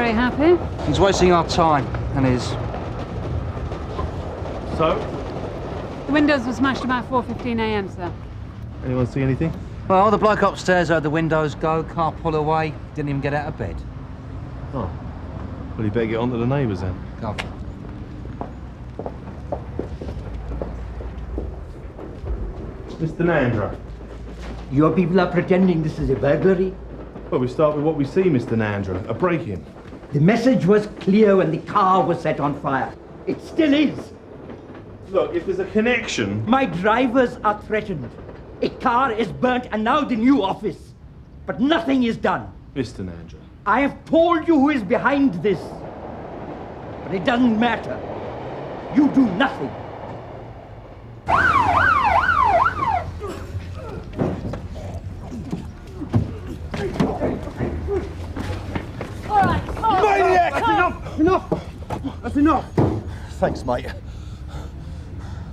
very happy. He's wasting our time, and his. So? The windows were smashed about 4:15 a.m, sir. Anyone see anything? Well, the bloke upstairs heard the windows go, car pull away, didn't even get out of bed. Oh. Well, you better get on to the neighbours then. Come. Mr. Nandra. Your people are pretending this is a burglary? Well, we start with what we see, Mr. Nandra. A break-in. The message was clear when the car was set on fire. It still is. Look, if there's a connection... My drivers are threatened. A car is burnt and now the new office. But nothing is done. Mr. Nandra. I have told you who is behind this. But it doesn't matter. You do nothing. Maniac! That's enough! Enough! That's enough! Thanks, mate.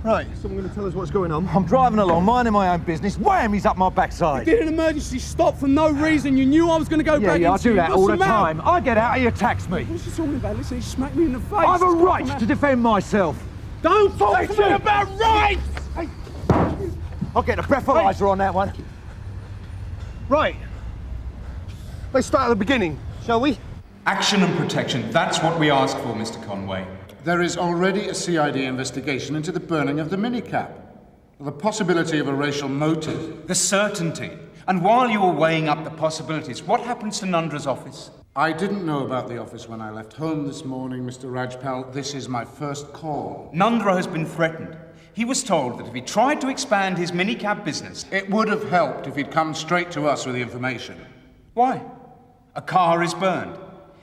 Right. Someone going to tell us what's going on? I'm driving along, minding my own business. Wham! He's up my backside. You did an emergency stop for no reason. You knew I was going to go back into I do that you. all the time. I get out, he attacks me. What's he talking about? Listen, he smacked me in the face. I have a right to defend myself. Don't talk to me about rights! Hey. I'll get a breathalyzer on that one. Right. Let's start at the beginning, shall we? Action and protection, that's what we ask for, Mr. Conway. There is already a CID investigation into the burning of the minicab. The possibility of a racial motive. The certainty. And while you were weighing up the possibilities, what happens to Nandra's office? I didn't know about the office when I left home this morning, Mr. Rajpal. This is my first call. Nandra has been threatened. He was told that if he tried to expand his minicab business... It would have helped if he'd come straight to us with the information. Why? A car is burned.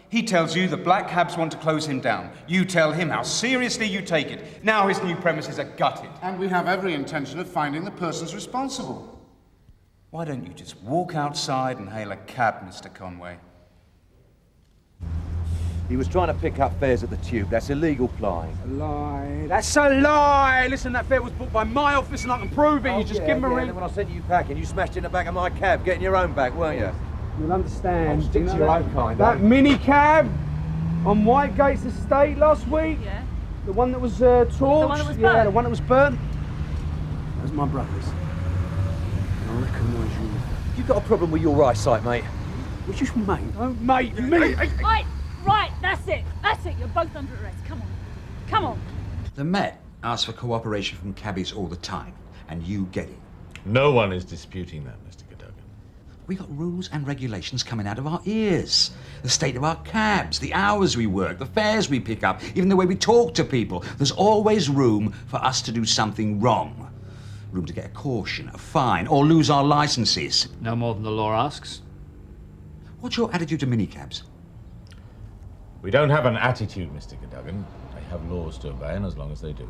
He tells you the black cabs want to close him down. You tell him how seriously you take it. Now his new premises are gutted. And we have every intention of finding the persons responsible. Why don't you just walk outside and hail a cab, Mr. Conway? He was trying to pick up fares at the Tube. That's illegal flying. A lie. That's a lie! Listen, that fare was booked by my office and I can prove it. You just give him a ring. And when I sent you packing, you smashed in the back of my cab, getting your own back, weren't you? You'll understand. Stick to your own kind. That minicab on Whitegate's estate last week? Yeah. The one that was torched? The one that was burnt? Yeah, the one that was burnt. That was my brother's. I recognise you. You've got a problem with your eyesight, mate. What's your mate? Oh, mate, me! Right, that's it. That's it. You're both under arrest. Come on. Come on. The Met asks for cooperation from cabbies all the time, and you get it. No one is disputing that, Mr. Cato. We got rules and regulations coming out of our ears. The state of our cabs, the hours we work, the fares we pick up, even the way we talk to people. There's always room for us to do something wrong. Room to get a caution, a fine, or lose our licenses. No more than the law asks. What's your attitude to minicabs? We don't have an attitude, Mr. Cadogan. They have laws to obey, and as long as they do.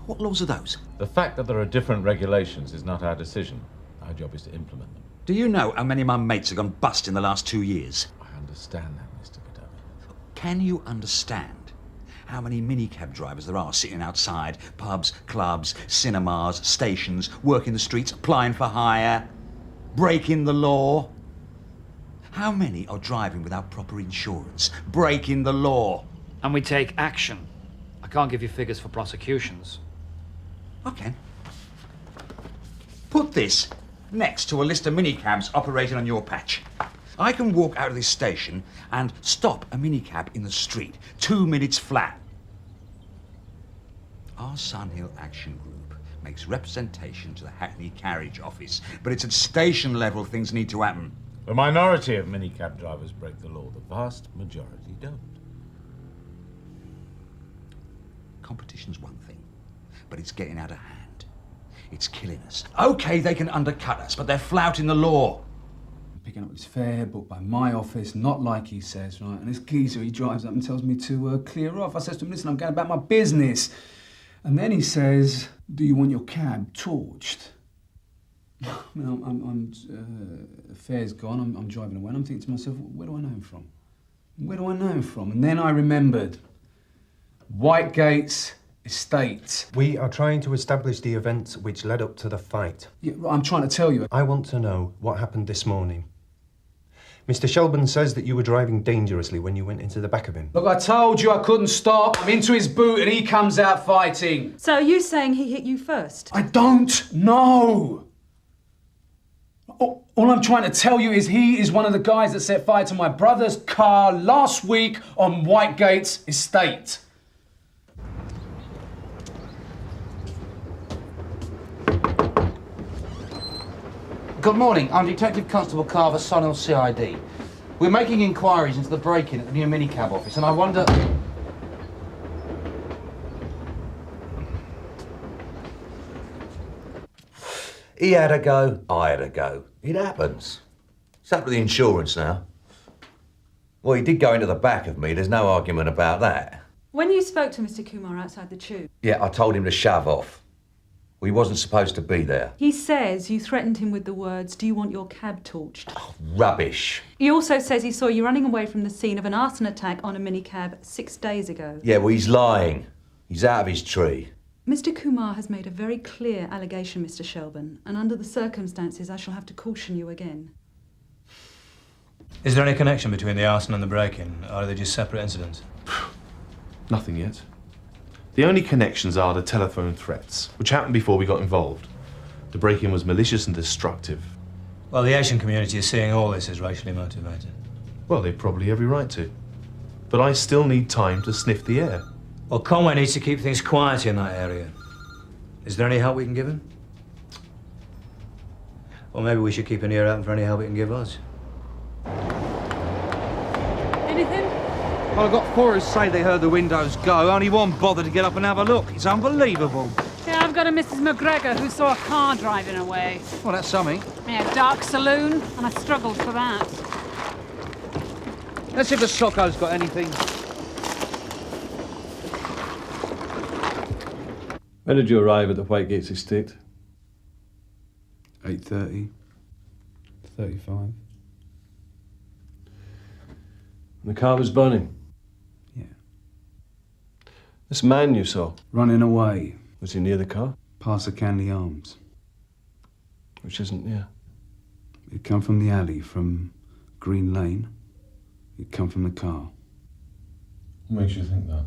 What laws are those? The fact that there are different regulations is not our decision. Our job is to implement them. Do you know how many of my mates have gone bust in the last 2 years? I understand that, Mr. Cadogan. Can you understand how many minicab drivers there are sitting outside pubs, clubs, cinemas, stations, working the streets, applying for hire, breaking the law? How many are driving without proper insurance, breaking the law? And we take action. I can't give you figures for prosecutions. Okay. Put this next to a list of minicabs operating on your patch. I can walk out of this station and stop a minicab in the street, 2 minutes flat. Our Sun Hill Action Group makes representation to the Hackney Carriage Office, but it's at station level things need to happen. The minority of minicab drivers break the law. The vast majority don't. Competition's one thing, but it's getting out of hand. It's killing us. Okay, they can undercut us, but they're flouting the law. Picking up his fare, booked by my office, not like he says, right? And this geezer, he drives up and tells me to clear off. I says to him, listen, I'm going about my business. And then he says, do you want your cab torched? I mean, fare's gone, I'm driving away, and I'm thinking to myself, where do I know him from? Where do I know him from? And then I remembered. Whitegate's estate. We are trying to establish the events which led up to the fight. Yeah, I'm trying to tell you. I want to know what happened this morning. Mr. Shelburne says that you were driving dangerously when you went into the back of him. Look, I told you I couldn't stop. I'm into his boot and he comes out fighting. So are you saying he hit you first? I don't know. All I'm trying to tell you is he is one of the guys that set fire to my brother's car last week on Whitegate's estate. Good morning. I'm Detective Constable Carver, Scannell CID. We're making inquiries into the break-in at the new minicab office, and I wonder... He had a go, I had a go. It happens. It's up to the insurance now. Well, he did go into the back of me, there's no argument about that. When you spoke to Mr. Kumar outside the tube, Yeah, I told him to shove off. He wasn't supposed to be there. he says you threatened him with the words, "Do you want your cab torched?" Rubbish. He also says he saw you running away from the scene of an arson attack on a minicab 6 days ago. Yeah, well, he's lying. He's out of his tree. Mr. Kumar has made a very clear allegation, Mr. Shelburne, and under the circumstances I shall have to caution you again. Is there any connection between the arson and the break-in, or are they just separate incidents? Nothing yet. The only connections are the telephone threats, which happened before we got involved. The break-in was malicious and destructive. Well, the Asian community is seeing all this as racially motivated. Well, they've probably every right to. But I still need time to sniff the air. Well, Conway needs to keep things quiet in that area. Is there any help we can give him? Or maybe we should keep an ear out for any help he can give us. Anything? Well, I've got four who say they heard the windows go. Only one bothered to get up and have a look. It's unbelievable. Yeah, I've got a Mrs. McGregor who saw a car driving away. Well, that's something. Yeah, dark saloon, and I struggled for that. Let's see if the Socco's got anything. When did you arrive at the Whitegate's estate? 8:30. 35. The car was burning? Yeah. This man you saw? Running away. Was he near the car? Past the Canley Arms. Which isn't near. He'd come from the alley, from Green Lane. He'd come from the car. What makes you think that?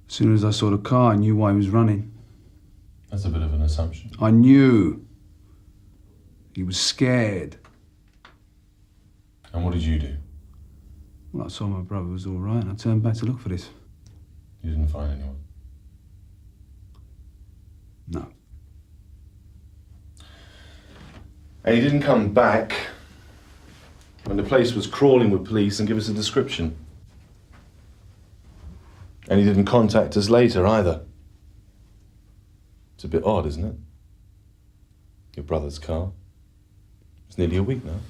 As soon as I saw the car, I knew why he was running. That's a bit of an assumption. I knew. He was scared. And what did you do? Well, I saw my brother was all right, and I turned back to look for this. You didn't find anyone? No. And he didn't come back when the place was crawling with police and give us a description. And he didn't contact us later either. It's a bit odd, isn't it? Your brother's car. It's nearly a week now.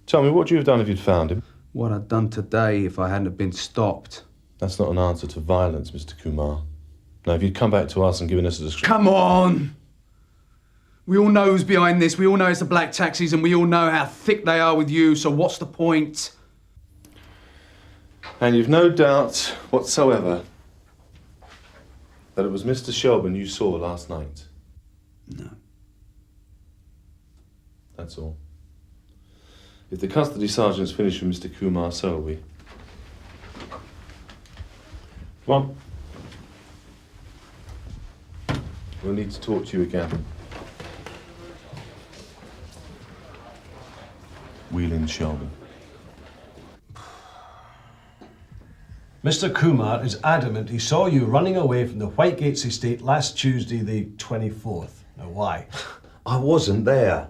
Tell me, what would you have done if you'd found him? What I'd done today if I hadn't have been stopped. That's not an answer to violence, Mr. Kumar. Now, if you'd come back to us and given us a description... Come on! We all know who's behind this. We all know it's the black taxis, and we all know how thick they are with you, so what's the point? And you've no doubt whatsoever that it was Mr. Shelburne you saw last night? No. That's all. If the custody sergeant's finished with Mr. Kumar, so are we. Come on. We'll need to talk to you again. Wheeling Shelburne. Mr. Kumar is adamant he saw you running away from the Whitegate's estate last Tuesday, the 24th. Now, why? I wasn't there.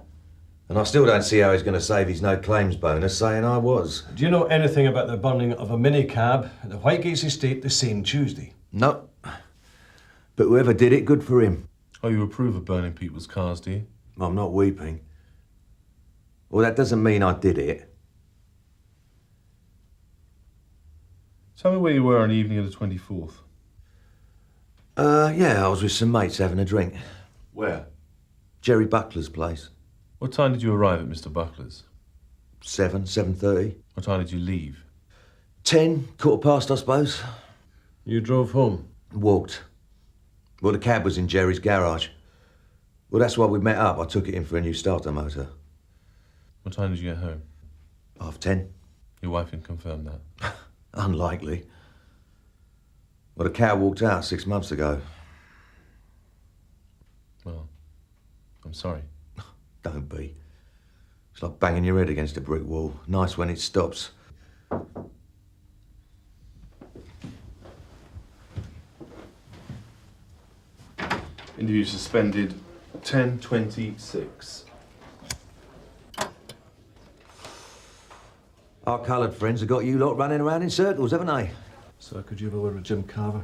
And I still don't see how he's going to save his no claims bonus saying I was. Do you know anything about the burning of a minicab at the Whitegate's estate the same Tuesday? No. But whoever did it, good for him. Oh, you approve of burning people's cars, do you? I'm not weeping. Well, that doesn't mean I did it. Tell me where you were on the evening of the 24th. Yeah, I was with some mates having a drink. Where? Jerry Buckler's place. What time did you arrive at Mr. Buckler's? 7:30. What time did you leave? 10, quarter past, I suppose. You drove home? Walked. Well, the cab was in Jerry's garage. Well, that's why we met up. I took it in for a new starter motor. What time did you get home? 10:30. Your wife can confirm that. Unlikely. Well, the cow walked out 6 months ago. Well, I'm sorry. Don't be. It's like banging your head against a brick wall. Nice when it stops. Interview suspended 10:26. Our coloured friends have got you lot running around in circles, haven't they? Sir, could you have a word with Jim Carver?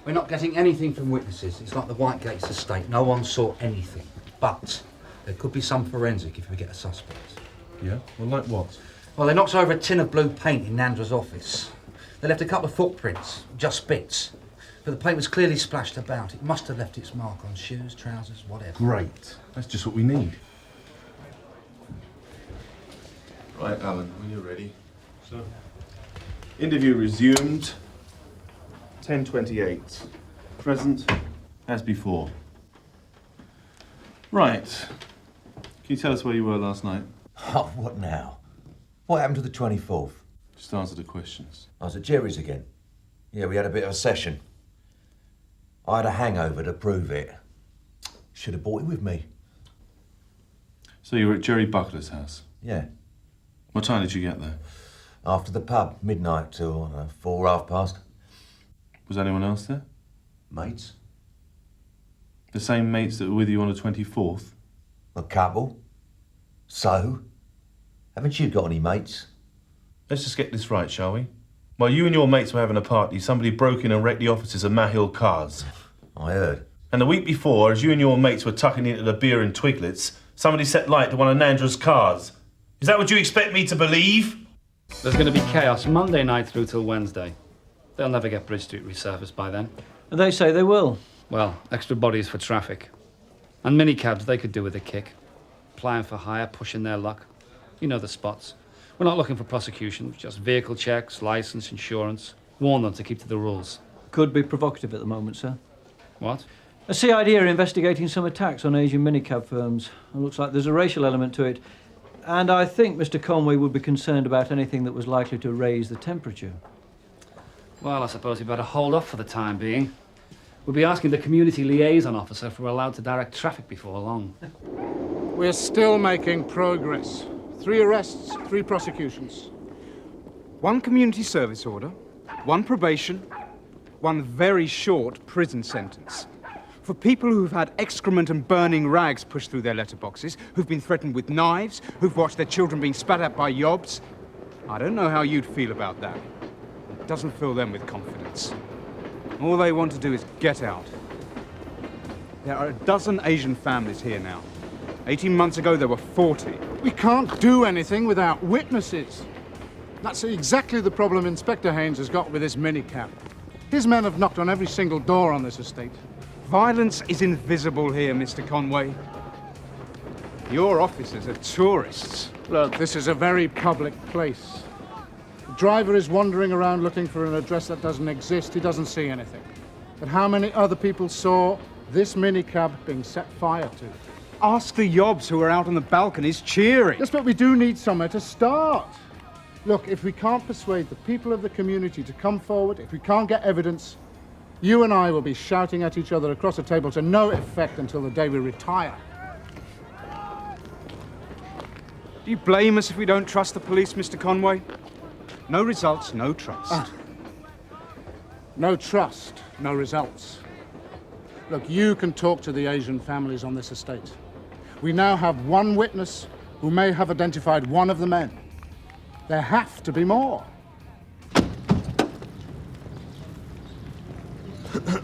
We're not getting anything from witnesses. It's like the Whitegates estate. No one saw anything. But there could be some forensic if we get a suspect. Yeah? Well, like what? Well, they knocked over a tin of blue paint in Nandra's office. They left a couple of footprints, just bits. But the paint was clearly splashed about. It must have left its mark on shoes, trousers, whatever. Great. That's just what we need. Right, Alan, when you're ready. So, interview resumed. 10:28. Present as before. Right. Can you tell us where you were last night? Oh, what now? What happened to the 24th? Just answer the questions. I was at Jerry's again. Yeah, we had a bit of a session. I had a hangover to prove it. Should have brought it with me. So you were at Jerry Buckler's house? Yeah. What time did you get there? After the pub, midnight till 4, 5:30. Was anyone else there? Mates. The same mates that were with you on the 24th? A couple. So? Haven't you got any mates? Let's just get this right, shall we? While you and your mates were having a party, somebody broke in and wrecked the offices of Mahill Cars. I heard. And the week before, as you and your mates were tucking into the beer and twiglets, somebody set light to one of Nandra's cars. Is that what you expect me to believe? There's going to be chaos Monday night through till Wednesday. They'll never get Bridge Street resurfaced by then. And they say they will. Well, extra bodies for traffic. And minicabs, they could do with a kick. Applying for hire, pushing their luck. You know the spots. We're not looking for prosecution, just vehicle checks, licence, insurance. Warn them to keep to the rules. Could be provocative at the moment, sir. What? A CID are investigating some attacks on Asian minicab firms. It looks like there's a racial element to it. And I think Mr. Conway would be concerned about anything that was likely to raise the temperature. Well, I suppose we better hold off for the time being. We'll be asking the community liaison officer if we're allowed to direct traffic before long. We're still making progress. 3 arrests, 3 prosecutions. 1 community service order, 1 probation, 1 very short prison sentence. For people who've had excrement and burning rags pushed through their letterboxes, who've been threatened with knives, who've watched their children being spat at by yobs. I don't know how you'd feel about that. It doesn't fill them with confidence. All they want to do is get out. There are a dozen Asian families here now. 18 months ago, there were 40. We can't do anything without witnesses. That's exactly the problem Inspector Haines has got with this minicab. His men have knocked on every single door on this estate. Violence is invisible here, Mr. Conway. Your officers are tourists. Look, this is a very public place. The driver is wandering around looking for an address that doesn't exist. He doesn't see anything. But how many other people saw this minicab being set fire to? Ask the yobs who are out on the balconies cheering. Yes, but we do need somewhere to start. Look, if we can't persuade the people of the community to come forward, if we can't get evidence, you and I will be shouting at each other across a table to no effect until the day we retire. Do you blame us if we don't trust the police, Mr. Conway? No results, no trust. No trust, no results. Look, you can talk to the Asian families on this estate. We now have 1 witness who may have identified one of the men. There have to be more.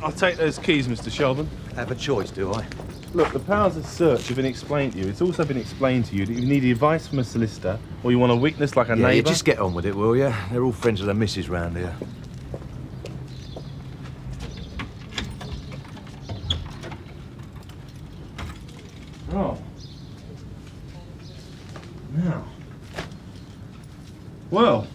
I'll take those keys, Mr. Shelburne. Have a choice, do I? Look, the powers of search have been explained to you. It's also been explained to you that you need advice from a solicitor or you want a witness like a Yeah, neighbour. just get on with it, will you? They're all friends of the missus round here. Oh. Now. Well,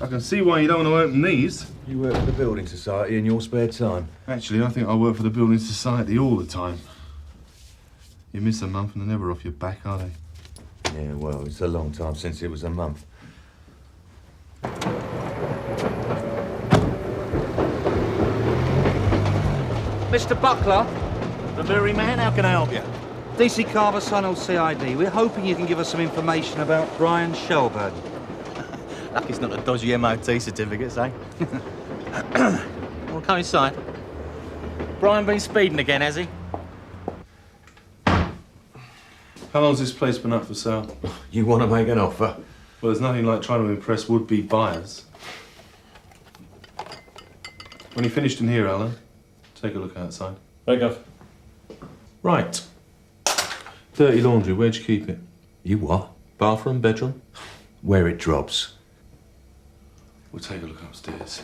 I can see why you don't want to open these. You work for the Building Society in your spare time? Actually, I think I work for the Building Society all the time. You miss a month and they're never off your back, are they? Yeah, well, it's a long time since it was a month. Mr. Buckler? The very man, how can I help you? DC Carver, Scannell CID. We're hoping you can give us some information about Brian Shelburne. Lucky it's not a dodgy MOT certificates, eh? Well, come inside. Brian been speeding again, has he? How long's this place been up for sale? You want to make an offer? Well, there's nothing like trying to impress would-be buyers. When you're finished in here, Alan, take a look outside. Right, Gov. Right. Dirty laundry, where'd you keep it? You what? Bathroom, bedroom? Where it drops. We'll take a look upstairs.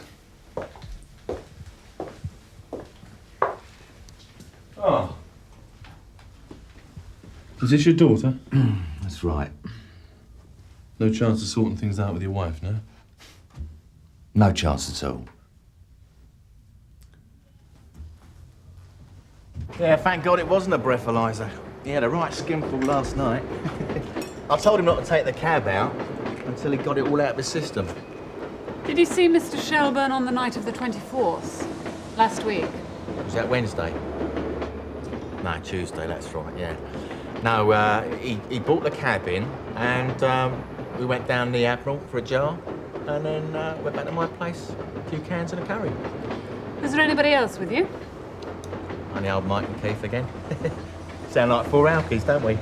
Oh. Is this your daughter? That's right. No chance of sorting things out with your wife, no? No chance at all. Yeah, thank God it wasn't a breathalyzer. He had a right skinful last night. I told him not to take the cab out until he got it all out of his system. Did you see Mr. Shelburne on the night of the 24th? Last week? Was that Wednesday? No, Tuesday, that's right, yeah. No, he brought the cab in and we went down the Admiral for a jar and then went back to my place, a few cans and a curry. Was there anybody else with you? Only old Mike and Keith again. Sound like four alkies, don't we?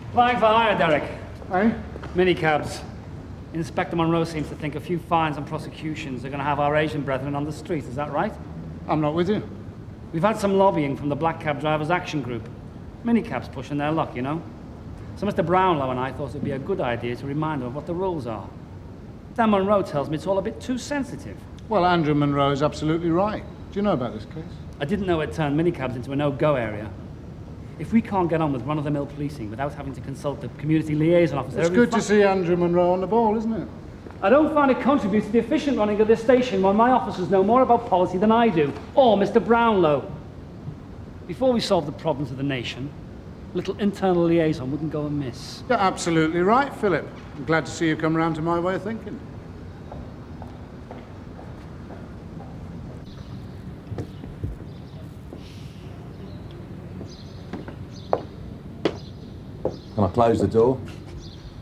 Applying for hire, Derek. Eh? Minicabs. Inspector Monroe seems to think a few fines and prosecutions are going to have our Asian brethren on the street. Is that right? I'm not with you. We've had some lobbying from the Black Cab Drivers Action Group. Minicabs pushing their luck, you know. So Mr. Brownlow and I thought it'd be a good idea to remind them of what the rules are. Dan Monroe tells me it's all a bit too sensitive. Well, Andrew Monroe is absolutely right. Do you know about this case? I didn't know it turned minicabs into a no-go area. If we can't get on with run-of-the-mill policing without having to consult the community liaison officer... It's good to see Andrew Monroe on the ball, isn't it? I don't find it contributes to the efficient running of this station when my officers know more about policy than I do, or Mr. Brownlow. Before we solve the problems of the nation, a little internal liaison wouldn't go amiss. You're absolutely right, Philip. I'm glad to see you come round to my way of thinking. Can I close the door?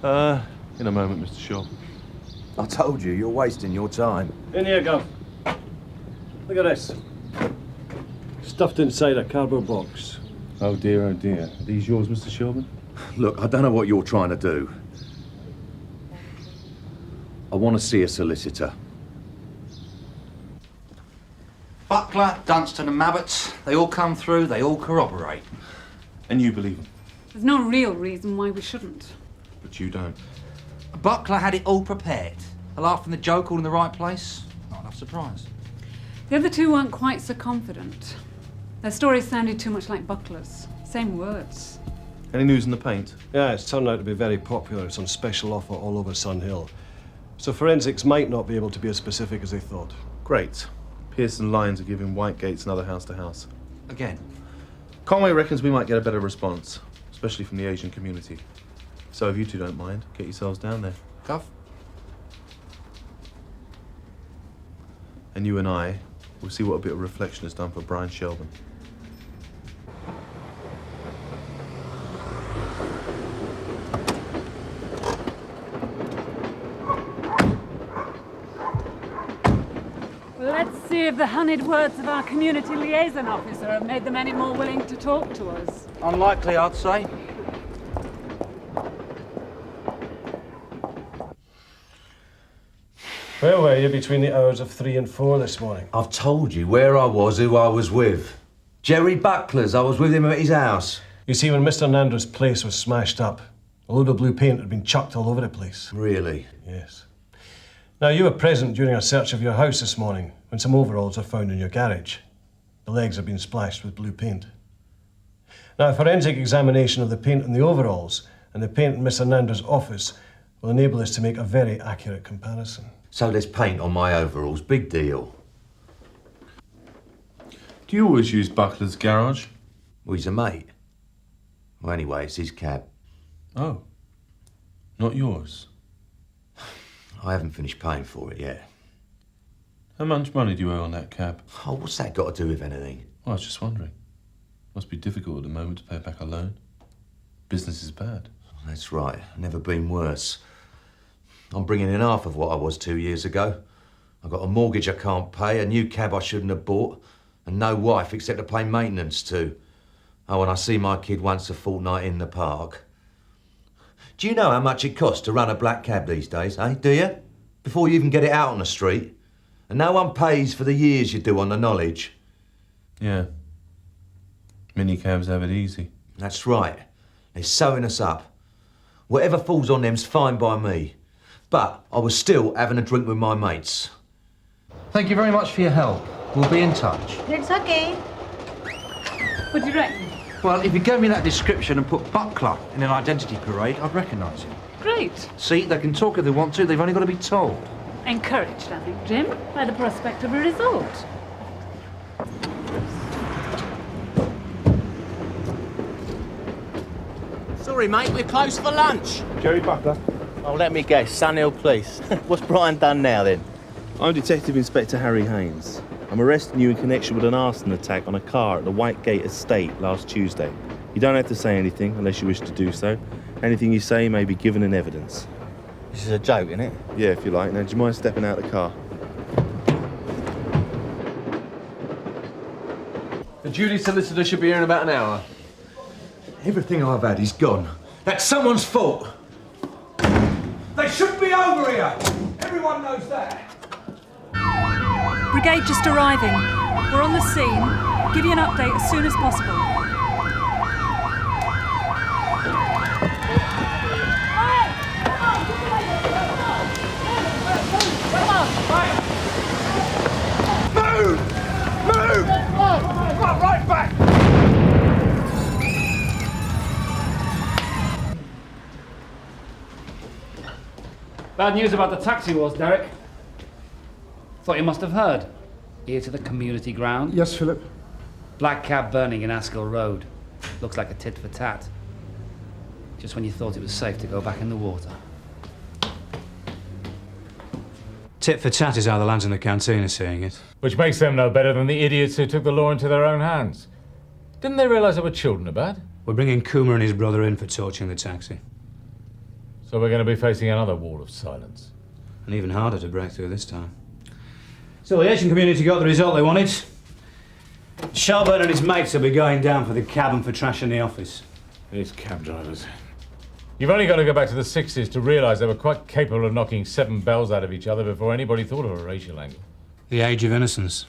In a moment, Mr. Shaw. I told you, you're wasting your time. In here, Gov. Look at this. Stuffed inside a cardboard box. Oh dear, oh dear. Are these yours, Mr. Shelburne? Look, I don't know what you're trying to do. I want to see a solicitor. Buckler, Dunstan and Mabbott, they all come through, they all corroborate. And you believe them? There's no real reason why we shouldn't. But you don't. Buckler had it all prepared. A laugh and the joke all in the right place. Not enough surprise. The other two weren't quite so confident. Their stories sounded too much like Buckler's. Same words. Any news in the paint? Yeah, it's turned out to be very popular. It's on special offer all over Sun Hill. So forensics might not be able to be as specific as they thought. Great. Pearce and Lyons are giving Whitegates another house to house. Again. Conway reckons we might get a better response, especially from the Asian community. So if you two don't mind, get yourselves down there. Gov? And you and I will see what a bit of reflection has done for Brian Shelburne. Well, let's see if the honeyed words of our community liaison officer have made them any more willing to talk to us. Unlikely, I'd say. Where were you between the hours of 3 and 4 this morning? I've told you where I was, who I was with. Jerry Buckler's. I was with him at his house. You see, when Mr. Nandra's place was smashed up, a load of blue paint had been chucked all over the place. Really? Yes. Now, you were present during a search of your house this morning when some overalls were found in your garage. The legs had been splashed with blue paint. Now, a forensic examination of the paint on the overalls and the paint in Mr. Nandra's office will enable us to make a very accurate comparison. So there's paint on my overalls. Big deal. Do you always use Buckler's garage? Well, he's a mate. Well, anyway, it's his cab. Oh. Not yours? I haven't finished paying for it yet. How much money do you owe on that cab? Oh, what's that got to do with anything? Well, I was just wondering. Must be difficult at the moment to pay back a loan. Business is bad. That's right. Never been worse. I'm bringing in half of what I was 2 years ago. I've got a mortgage I can't pay, a new cab I shouldn't have bought, and no wife except to pay maintenance to. Oh, and I see my kid once a fortnight in the park. Do you know how much it costs to run a black cab these days, eh? Do you? Before you even get it out on the street. And no one pays for the years you do on the knowledge. Yeah. Minicabs have it easy. That's right. They're sewing us up. Whatever falls on them's fine by me. But I was still having a drink with my mates. Thank you very much for your help. We'll be in touch. It's okay. What do you reckon? Well, if you gave me that description and put Buckler in an identity parade, I'd recognise him. Great. See, they can talk if they want to, they've only got to be told. Encouraged, I think, Jim, by the prospect of a result. Sorry, mate, we're closed for lunch. Jerry Buckler. Oh, let me guess, Sunhill Police. What's Brian done now, then? I'm Detective Inspector Harry Haines. I'm arresting you in connection with an arson attack on a car at the Whitegate estate last Tuesday. You don't have to say anything unless you wish to do so. Anything you say may be given in evidence. This is a joke, isn't it? Yeah, if you like. Now, do you mind stepping out of the car? The duty solicitor should be here in about an hour. Everything I've had is gone. That's someone's fault. They shouldn't be over here. Everyone knows that. Brigade just arriving. We're on the scene. Give you an update as soon as possible. Move! Move! Right back! Bad news about the taxi wars, Derek. Thought you must have heard. Here to the community ground. Yes, Philip. Black cab burning in Ascot Road. Looks like a tit for tat. Just when you thought it was safe to go back in the water. Tit for tat is how the lads in the canteen are seeing it. Which makes them no better than the idiots who took the law into their own hands. Didn't they realise there were children about? We're bringing Kuma and his brother in for torching the taxi. So we're going to be facing another wall of silence. And even harder to break through this time. So the Asian community got the result they wanted. Shelburne and his mates will be going down for the cab and for trashing the office. These cab drivers. You've only got to go back to the 60s to realise they were quite capable of knocking 7 bells out of each other before anybody thought of a racial angle. The age of innocence.